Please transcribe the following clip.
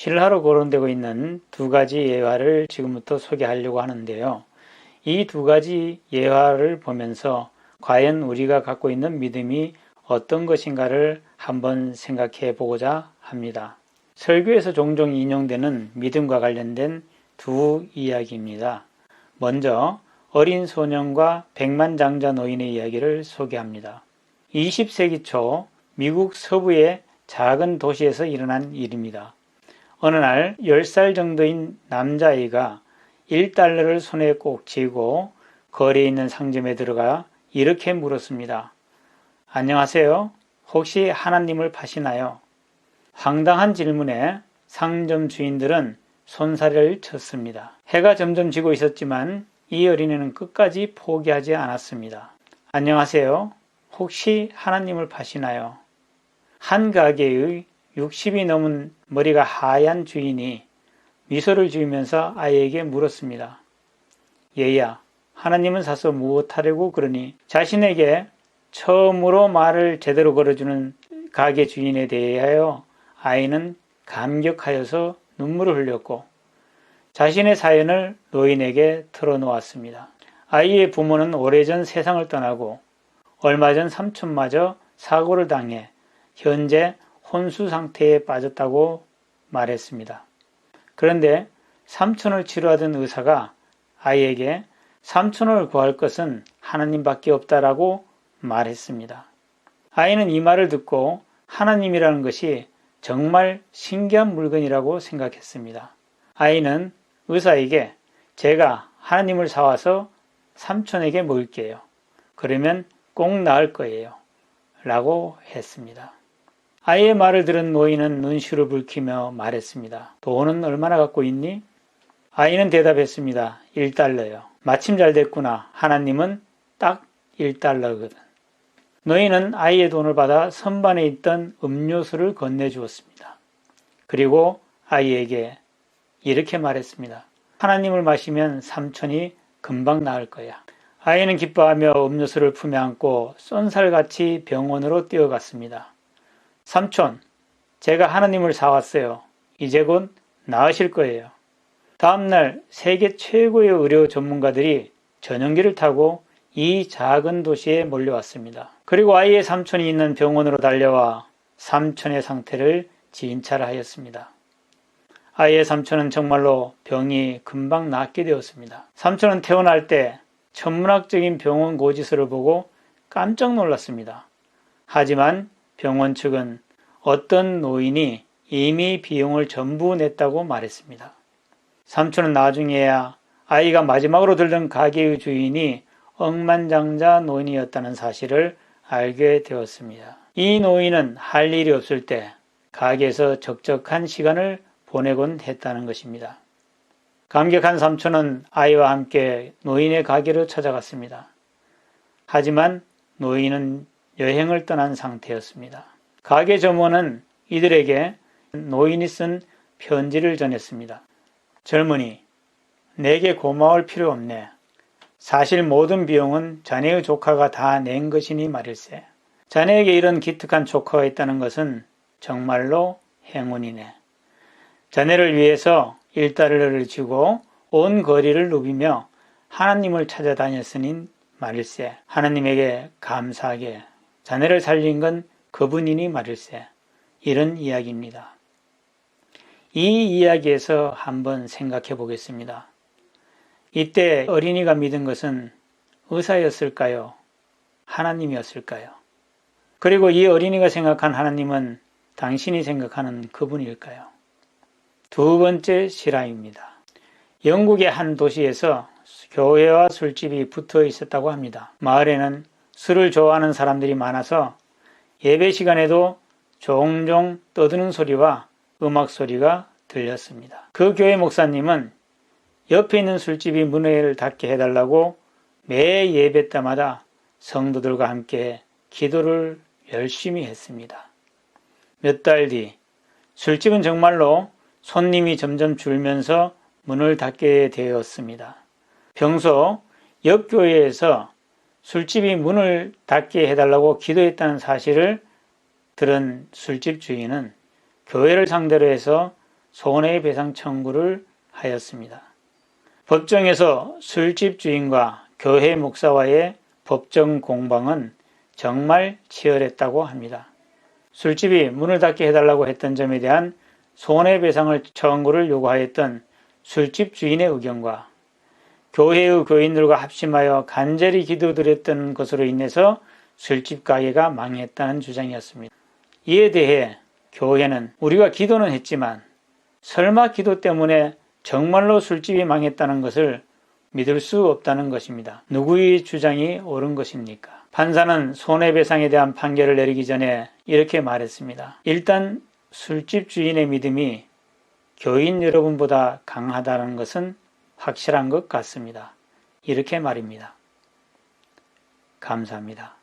신라로 거론되고 있는 두 가지 예화를 지금부터 소개하려고 하는데요. 이 두 가지 예화를 보면서 과연 우리가 갖고 있는 믿음이 어떤 것인가를 한번 생각해 보고자 합니다. 설교에서 종종 인용되는 믿음과 관련된 두 이야기입니다. 먼저 어린 소년과 백만장자 노인의 이야기를 소개합니다. 20세기 초 미국 서부의 작은 도시에서 일어난 일입니다. 어느 날 10살 정도인 남자아이가 1달러를 손에 꼭 쥐고 거리에 있는 상점에 들어가 이렇게 물었습니다. 안녕하세요. 혹시 하나님을 파시나요? 황당한 질문에 상점 주인들은 손사래를 쳤습니다. 해가 점점 지고 있었지만 이 어린이는 끝까지 포기하지 않았습니다. 안녕하세요. 혹시 하나님을 파시나요? 한 가게의 60이 넘은 머리가 하얀 주인이 미소를 지으면서 아이에게 물었습니다. 얘야, 하나님은 사서 무엇하려고 그러니? 자신에게 처음으로 말을 제대로 걸어주는 가게 주인에 대하여 아이는 감격하여서 눈물을 흘렸고 자신의 사연을 노인에게 털어놓았습니다. 아이의 부모는 오래전 세상을 떠나고 얼마 전 삼촌마저 사고를 당해 현재 혼수 상태에 빠졌다고 말했습니다. 그런데 삼촌을 치료하던 의사가 아이에게 삼촌을 구할 것은 하나님밖에 없다라고 말했습니다. 아이는 이 말을 듣고 하나님이라는 것이 정말 신기한 물건이라고 생각했습니다. 아이는 의사에게 제가 하나님을 사와서 삼촌에게 먹일게요. 그러면 꼭 나을 거예요. 라고 했습니다. 아이의 말을 들은 노인은 눈시울을 붉히며 말했습니다. 돈은 얼마나 갖고 있니? 아이는 대답했습니다. 1달러요. 마침 잘 됐구나. 하나님은 딱 1달러거든. 노인은 아이의 돈을 받아 선반에 있던 음료수를 건네주었습니다. 그리고 아이에게 이렇게 말했습니다. 하나님을 마시면 삼촌이 금방 나을 거야. 아이는 기뻐하며 음료수를 품에 안고 쏜살같이 병원으로 뛰어갔습니다. 삼촌, 제가 하나님을 사왔어요. 이제 곧 나으실 거예요. 다음날 세계 최고의 의료 전문가들이 전용기를 타고 이 작은 도시에 몰려왔습니다. 그리고 아이의 삼촌이 있는 병원으로 달려와 삼촌의 상태를 진찰하였습니다. 아이의 삼촌은 정말로 병이 금방 낫게 되었습니다. 삼촌은 태어날 때 천문학적인 병원 고지서를 보고 깜짝 놀랐습니다. 하지만 병원 측은 어떤 노인이 이미 비용을 전부 냈다고 말했습니다. 삼촌은 나중에야 아이가 마지막으로 들던 가게의 주인이 억만장자 노인이었다는 사실을 알게 되었습니다. 이 노인은 할 일이 없을 때 가게에서 적적한 시간을 보내곤 했다는 것입니다. 감격한 삼촌은 아이와 함께 노인의 가게로 찾아갔습니다. 하지만 노인은 여행을 떠난 상태였습니다. 가게 점원은 이들에게 노인이 쓴 편지를 전했습니다. 젊은이, 내게 고마울 필요 없네. 사실 모든 비용은 자네의 조카가 다 낸 것이니 말일세. 자네에게 이런 기특한 조카가 있다는 것은 정말로 행운이네. 자네를 위해서 1달러를 주고 온 거리를 누비며 하나님을 찾아다녔으니 말일세. 하나님에게 감사하게 자네를 살린 건 그분이니 말일세. 이런 이야기입니다. 이 이야기에서 한번 생각해 보겠습니다. 이때 어린이가 믿은 것은 의사였을까요? 하나님이었을까요? 그리고 이 어린이가 생각한 하나님은 당신이 생각하는 그분일까요? 두 번째 실화입니다. 영국의 한 도시에서 교회와 술집이 붙어 있었다고 합니다. 마을에는 술을 좋아하는 사람들이 많아서 예배 시간에도 종종 떠드는 소리와 음악 소리가 들렸습니다. 그 교회 목사님은 옆에 있는 술집이 문을 닫게 해달라고 매 예배 때마다 성도들과 함께 기도를 열심히 했습니다. 몇 달 뒤 술집은 정말로 손님이 점점 줄면서 문을 닫게 되었습니다. 평소 옆 교회에서 술집이 문을 닫게 해달라고 기도했다는 사실을 들은 술집 주인은 교회를 상대로 해서 손해배상 청구를 하였습니다. 법정에서 술집 주인과 교회 목사와의 법정 공방은 정말 치열했다고 합니다. 술집이 문을 닫게 해달라고 했던 점에 대한 손해배상을 청구를 요구하였던 술집 주인의 의견과 교회의 교인들과 합심하여 간절히 기도드렸던 것으로 인해서 술집 가게가 망했다는 주장이었습니다. 이에 대해 교회는 우리가 기도는 했지만 설마 기도 때문에 정말로 술집이 망했다는 것을 믿을 수 없다는 것입니다. 누구의 주장이 옳은 것입니까? 판사는 손해배상에 대한 판결을 내리기 전에 이렇게 말했습니다. 일단 술집 주인의 믿음이 교인 여러분보다 강하다는 것은 확실한 것 같습니다. 이렇게 말입니다. 감사합니다.